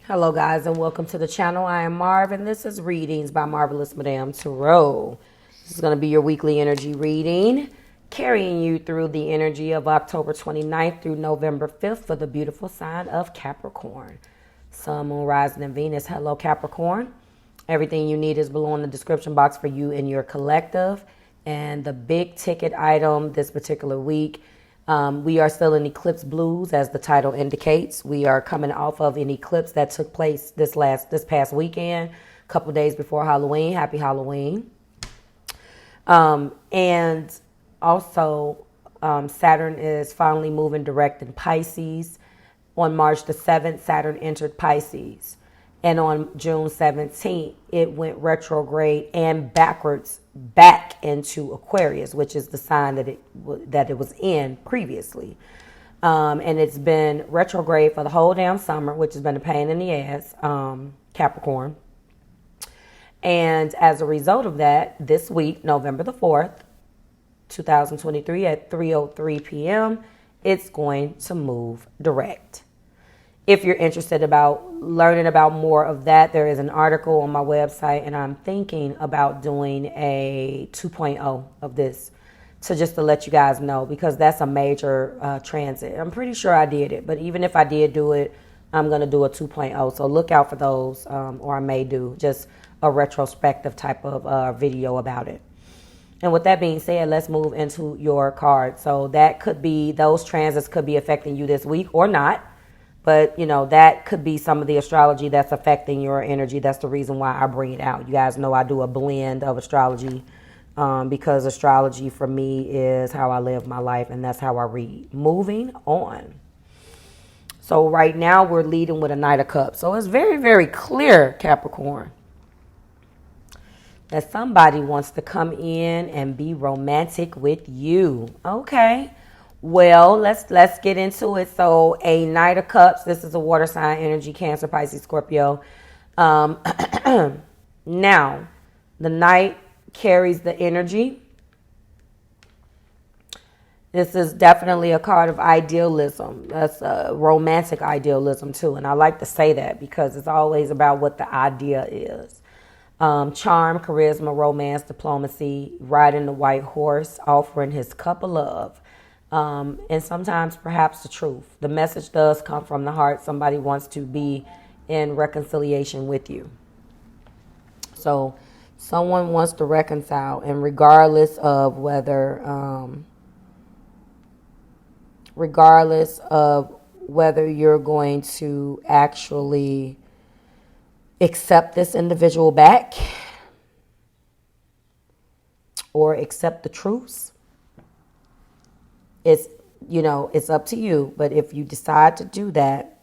Hello guys and welcome to the channel. I am Marv and this is Readings by MarvelousMadame Tarot. This is going to be your weekly energy reading, carrying you through the energy of October 29th through November 5th for the beautiful sign of Capricorn. Sun, Moon, Rising, and Venus. Hello Capricorn. Everything you need is below in the description box for you and your collective. And the big ticket item this particular week, we are still in Eclipse blues, as the title indicates. We are coming off of an eclipse that took place this past weekend, a couple days before Halloween. Happy Halloween. And also, Saturn is finally moving direct in Pisces. On March the 7th, Saturn entered Pisces. And on June 17th, it went retrograde and backwards back into Aquarius, which is the sign that it was in previously. And it's been retrograde for the whole damn summer, which has been a pain in the ass, Capricorn. And as a result of that, this week, November the 4th, 2023 at 3:03 p.m., it's going to move direct. If you're interested about learning about more of that, there is an article on my website, and I'm thinking about doing a 2.0 of this to let you guys know, because that's a major transit. I'm pretty sure I did it, but even if I did do it, I'm going to do a 2.0. So look out for those, or I may do just a retrospective type of video about it. And with that being said, let's move into your card. So that could be, those transits could be affecting you this week or not. But, you know, that could be some of the astrology that's affecting your energy. That's the reason why I bring it out. You guys know I do a blend of astrology because astrology for me is how I live my life, and that's how I read. Moving on. So right now we're leading with a Knight of Cups. So it's very, very clear, Capricorn, that somebody wants to come in and be romantic with you. Okay. Well, let's get into it. So a Knight of Cups, this is a water sign energy, Cancer, Pisces, Scorpio. Now, the Knight carries the energy. This is definitely a card of idealism. That's romantic idealism too. And I like to say that because it's always about what the idea is. Charm, charisma, romance, diplomacy, riding the white horse, offering his cup of love. And sometimes perhaps the truth. The message does come from the heart. Somebody wants to be in reconciliation with you. So someone wants to reconcile, and regardless of whether you're going to actually accept this individual back or accept the truths, it's up to you. But if you decide to do that,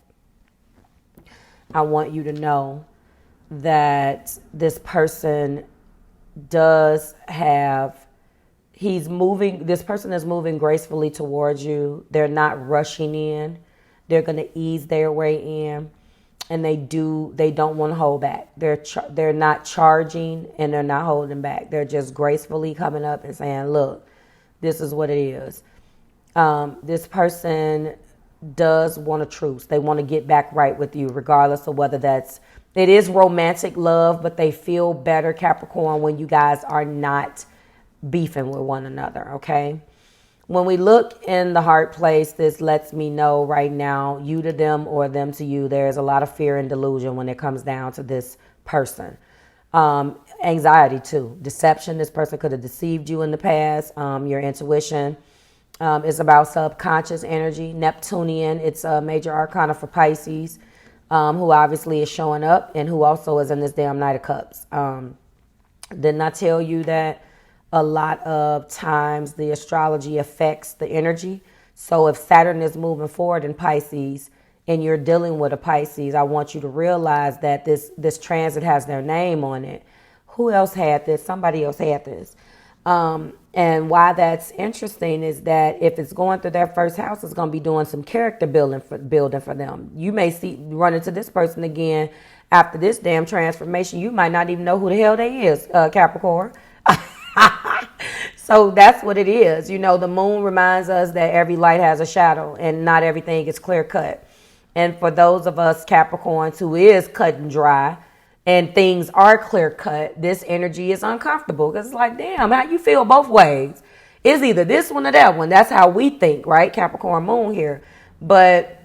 I want you to know that this person this person is moving gracefully towards you. They're not rushing in. They're going to ease their way in, and they don't want to hold back. They're not charging, and they're not holding back. They're just gracefully coming up and saying, look, this is what it is. This person does want a truce. They want to get back right with you, regardless of whether it is romantic love, but they feel better, Capricorn, when you guys are not beefing with one another, okay? When we look in the heart place, this lets me know right now, you to them or them to you, there's a lot of fear and delusion when it comes down to this person. Anxiety too, deception. This person could have deceived you in the past. Your intuition. It's about subconscious energy. Neptunian, it's a major arcana for Pisces, who obviously is showing up and who also is in this damn Knight of Cups. Didn't I tell you that a lot of times the astrology affects the energy? So if Saturn is moving forward in Pisces and you're dealing with a Pisces, I want you to realize that this transit has their name on it. Who else had this? Somebody else had this. And why that's interesting is that if it's going through their first house, it's going to be doing some character building for them. You may run into this person again after this damn transformation. You might not even know who the hell they is, Capricorn. So that's what it is. You know, the moon reminds us that every light has a shadow and not everything is clear cut. And for those of us Capricorns who is cut and dry and things are clear cut, this energy is uncomfortable because it's like, damn, how you feel both ways? It's either this one or that one. That's how we think, right? Capricorn moon here. But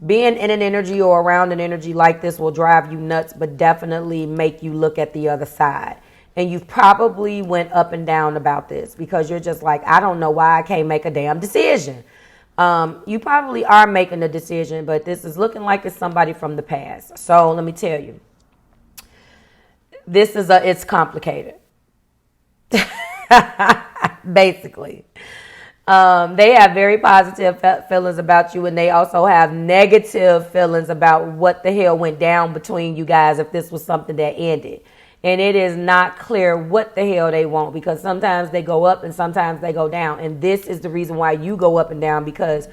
being in an energy or around an energy like this will drive you nuts, but definitely make you look at the other side. And you've probably went up and down about this because you're just like, I don't know why I can't make a damn decision. You probably are making a decision, but this is looking like it's somebody from the past. So let me tell you, it's complicated. Basically. They have very positive feelings about you, and they also have negative feelings about what the hell went down between you guys if this was something that ended. And it is not clear what the hell they want, because sometimes they go up and sometimes they go down. And this is the reason why you go up and down, because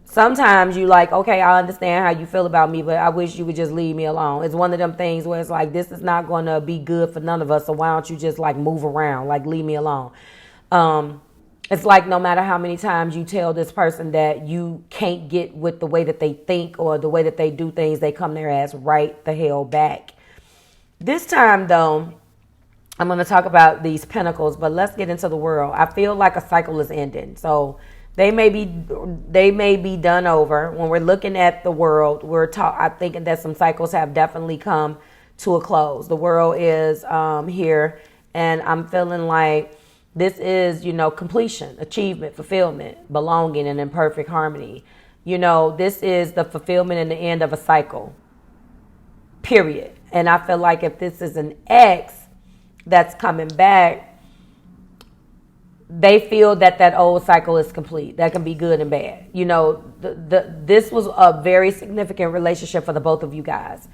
sometimes you like, okay, I understand how you feel about me, but I wish you would just leave me alone. It's one of them things where it's like, this is not going to be good for none of us, so why don't you just like move around, like leave me alone. It's like no matter how many times you tell this person that you can't get with the way that they think or the way that they do things, they come their ass right the hell back. This time, though, I'm going to talk about these pentacles, but let's get into the world. I feel like a cycle is ending. So they may be done over. When we're looking at the world, I'm thinking that some cycles have definitely come to a close. The world is here, and I'm feeling like this is, completion, achievement, fulfillment, belonging, and in perfect harmony. This is the fulfillment and the end of a cycle, period. And I feel like if this is an ex that's coming back, they feel that old cycle is complete. That can be good and bad. This was a very significant relationship for the both of you guys.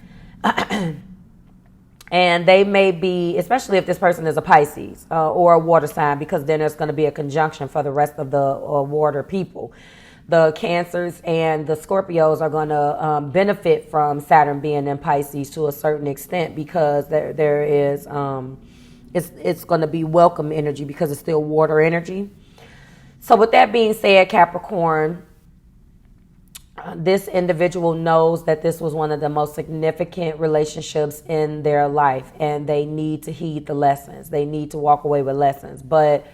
And they may be, especially if this person is a Pisces or a water sign, because then there's going to be a conjunction for the rest of the water people. The Cancers and the Scorpios are going to benefit from Saturn being in Pisces to a certain extent, because there is, it's going to be welcome energy because it's still water energy. So with that being said, Capricorn, this individual knows that this was one of the most significant relationships in their life, and they need to heed the lessons. They need to walk away with lessons. But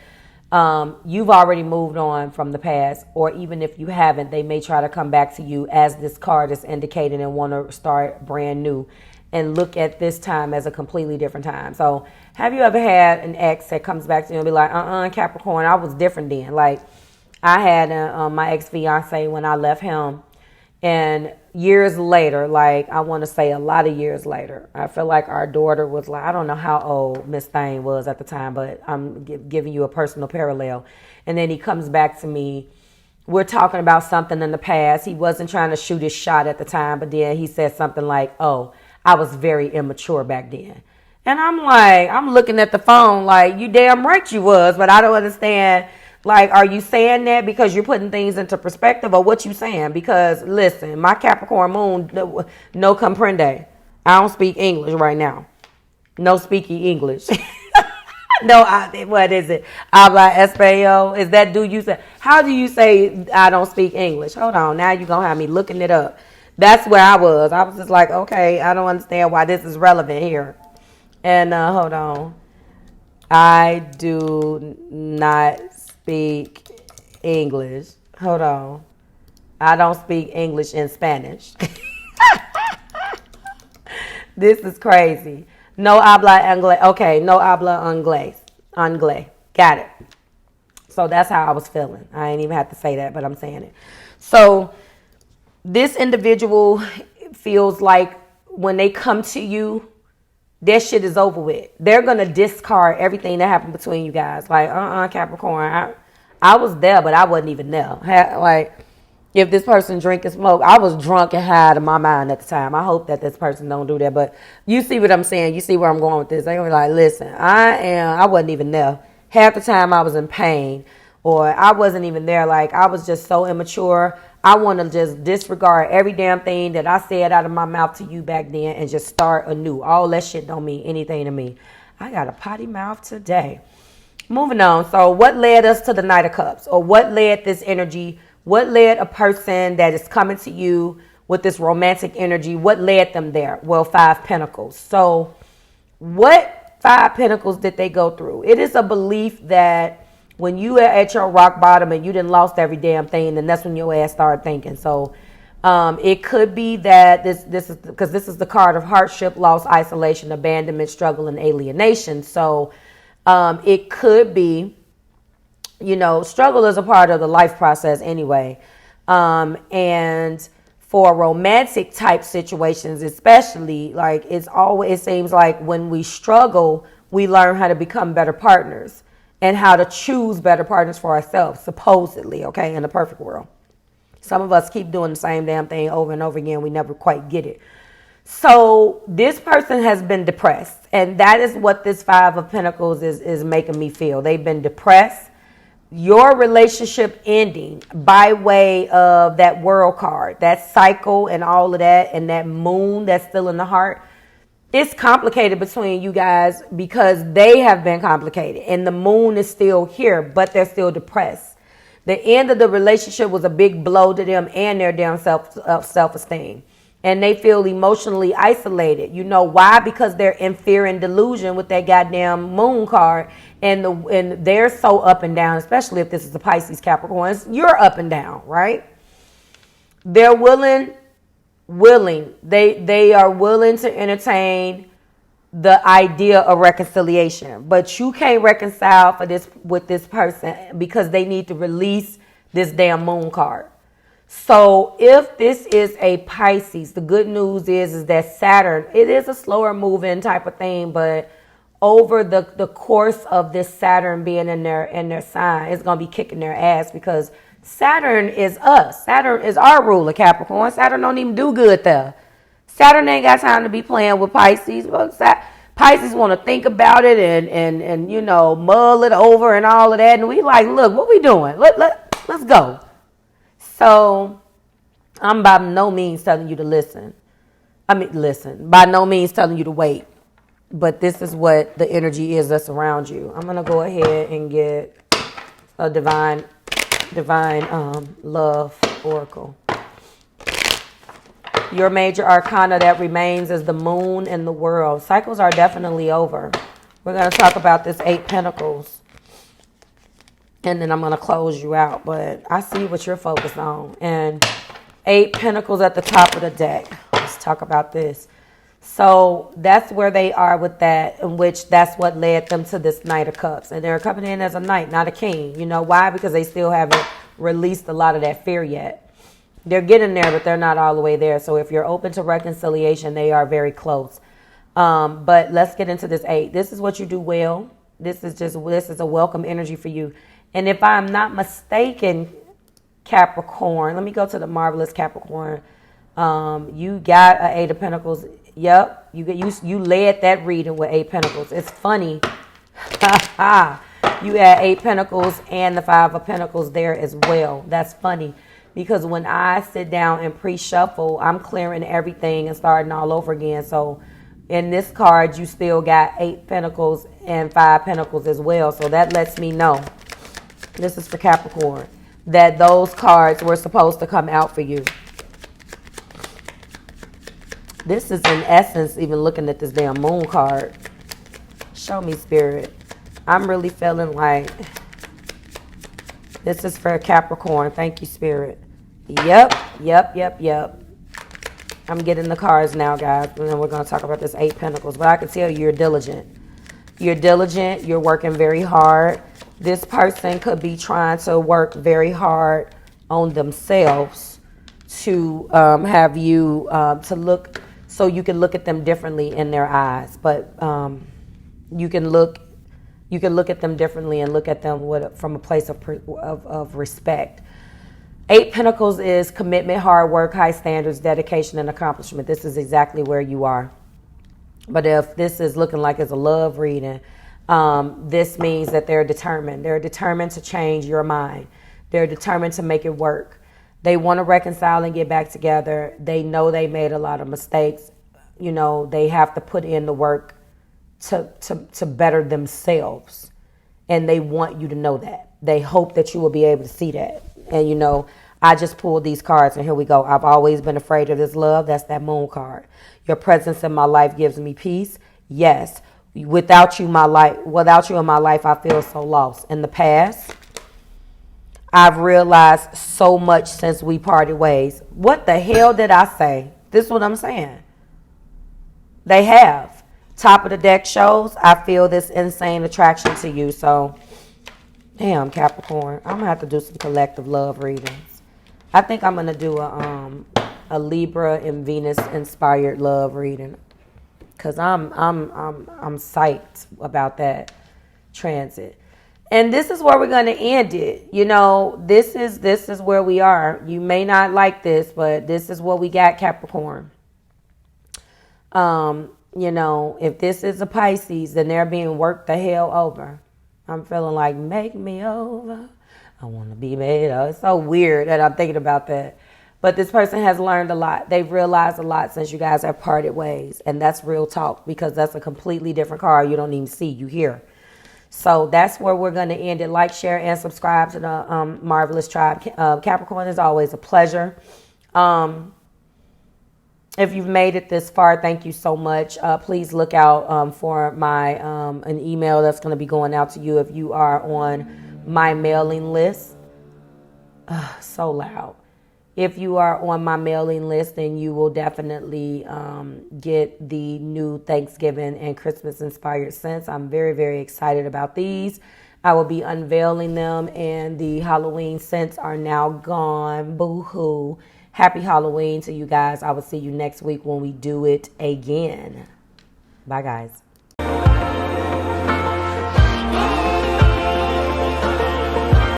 you've already moved on from the past, or even if you haven't, they may try to come back to you as this card is indicating and want to start brand new and look at this time as a completely different time. So have you ever had an ex that comes back to you and be like, Capricorn, I was different then. Like I had my ex-fiance when I left him. And years later, like I want to say a lot of years later, I feel like our daughter was like, I don't know how old Miss Thane was at the time, but I'm giving you a personal parallel. And then he comes back to me. We're talking about something in the past. He wasn't trying to shoot his shot at the time, but then he said something like, oh, I was very immature back then. And I'm like, I'm looking at the phone like, you damn right you was, but I don't understand. Like, are you saying that because you're putting things into perspective, or what you saying? Because, listen, my Capricorn moon, no comprende. I don't speak English right now. No speaky English. No, what is it? Habla español? Is that, do you say, how do you say I don't speak English? Hold on, now you're going to have me looking it up. That's where I was. I was just like, okay, I don't understand why this is relevant here. And hold on. I do not speak English. Hold on. I don't speak English in Spanish. This is crazy. No habla inglés. Okay, no habla inglés. Anglais. Got it. So that's how I was feeling. I ain't even have to say that, but I'm saying it. So this individual feels like when they come to you, their shit is over with. They're going to discard everything that happened between you guys. Like, Capricorn, I was there, but I wasn't even there. Like, if this person drink and smoke, I was drunk and high out of my mind at the time. I hope that this person don't do that. But you see what I'm saying. You see where I'm going with this. They're going to be like, listen, I wasn't even there. Half the time I was in pain, or I wasn't even there. Like, I was just so immature. I want to just disregard every damn thing that I said out of my mouth to you back then and just start anew. All that shit don't mean anything to me. I got a potty mouth today. Moving on. So what led us to the Knight of Cups? Or what led this energy? What led a person that is coming to you with this romantic energy. What led them there? Well, 5 Pentacles. So what 5 Pentacles did they go through? It is a belief that when you are at your rock bottom and you done lost every damn thing, then that's when your ass started thinking. So it could be that this is because this is the card of hardship, loss, isolation, abandonment, struggle, and alienation. So it could be, struggle is a part of the life process anyway. And for romantic type situations, especially, like it seems like when we struggle, we learn how to become better partners and how to choose better partners for ourselves, supposedly, okay, in the perfect world. Some of us keep doing the same damn thing over and over again. We never quite get it. So this person has been depressed, and that is what this 5 of Pentacles is making me feel. They've been depressed. Your relationship ending by way of that world card, that cycle and all of that, and that moon that's still in the heart. It's complicated between you guys because they have been complicated, and the moon is still here, but they're still depressed. The end of the relationship was a big blow to them and their damn self-esteem. And they feel emotionally isolated. You know why? Because they're in fear and delusion with that goddamn moon card. And they're so up and down, especially if this is a Pisces Capricorn. You're up and down, right? They're willing. They are willing to entertain the idea of reconciliation, but you can't reconcile with this person because they need to release this damn moon card. So if this is a Pisces, the good news is that Saturn, it is a slower moving type of thing, but over the course of this Saturn being in their sign, it's going to be kicking their ass because Saturn is us. Saturn is our ruler, Capricorn. Saturn don't even do good there. Saturn ain't got time to be playing with Pisces. Pisces want to think about it and mull it over and all of that. And we like, look, what we doing? Let's go. So I'm by no means telling you to listen. Listen. By no means telling you to wait. But this is what the energy is that's around you. I'm going to go ahead and get a divine love oracle. Your major arcana that remains is the moon and the world. Cycles are definitely over. We're going to talk about this 8 Pentacles. And then I'm going to close you out. But I see what you're focused on. And 8 Pentacles at the top of the deck. Let's talk about this. So that's where they are with that, in which that's what led them to this Knight of Cups. And they're coming in as a knight, not a king. You know why? Because they still haven't released a lot of that fear yet. They're getting there, but they're not all the way there. So if you're open to reconciliation, they are very close. But let's get into this 8. This is what you do well. This is a welcome energy for you. And if I'm not mistaken, Capricorn, let me go to the Marvelous Capricorn. You got an 8 of Pentacles. Yep, you led that reading with 8 Pentacles. It's funny. You had 8 Pentacles and the 5 of Pentacles there as well. That's funny. Because when I sit down and pre-shuffle, I'm clearing everything and starting all over again. So in this card, you still got 8 Pentacles and 5 Pentacles as well. So that lets me know, this is for Capricorn, that those cards were supposed to come out for you. This is in essence, even looking at this damn moon card. Show me, Spirit. I'm really feeling like this is for Capricorn. Thank you, Spirit. Yep. I'm getting the cards now, guys. And then we're going to talk about this 8 Pentacles. But I can tell you're diligent. You're diligent. You're working very hard. This person could be trying to work very hard on themselves to have you to look, so you can look at them differently in their eyes. But you can look at them differently and look at them from a place of respect. 8 Pentacles is commitment, hard work, high standards, dedication, and accomplishment. This is exactly where you are. But if this is looking like it's a love reading, this means that they're determined. They're determined to change your mind. They're determined to make it work. They want to reconcile and get back together. They know they made a lot of mistakes. You know, they have to put in the work to better themselves. And they want you to know that. They hope that you will be able to see that. And, I just pulled these cards, and here we go. I've always been afraid of this love. That's that moon card. Your presence in my life gives me peace. Yes. Without you in my life, I feel so lost. In the past, I've realized so much since we parted ways. What the hell did I say? This is what I'm saying. They have. Top of the deck shows, I feel this insane attraction to you. So, damn, Capricorn. I'm going to have to do some collective love readings. I think I'm going to do a Libra and Venus inspired love reading. Because I'm psyched about that transit. And this is where we're going to end it. You know, this is where we are. You may not like this, but this is what we got, Capricorn. You know, if this is a Pisces, then they're being worked the hell over. I'm feeling like, make me over. I want to be made over. It's so weird that I'm thinking about that. But this person has learned a lot. They've realized a lot since you guys have parted ways. And that's real talk, because that's a completely different card. You don't even see, you hear. So that's where we're going to end it. Like, share, and subscribe to the Marvelous Tribe. Capricorn, is always a pleasure. If you've made it this far, thank you so much. Please look out for my an email that's going to be going out to you if you are on my mailing list. So loud. If you are on my mailing list, then you will definitely get the new Thanksgiving and Christmas inspired scents. I'm very, very excited about these. I will be unveiling them, and the Halloween scents are now gone. Boo-hoo. Happy Halloween to you guys. I will see you next week when we do it again. Bye, guys.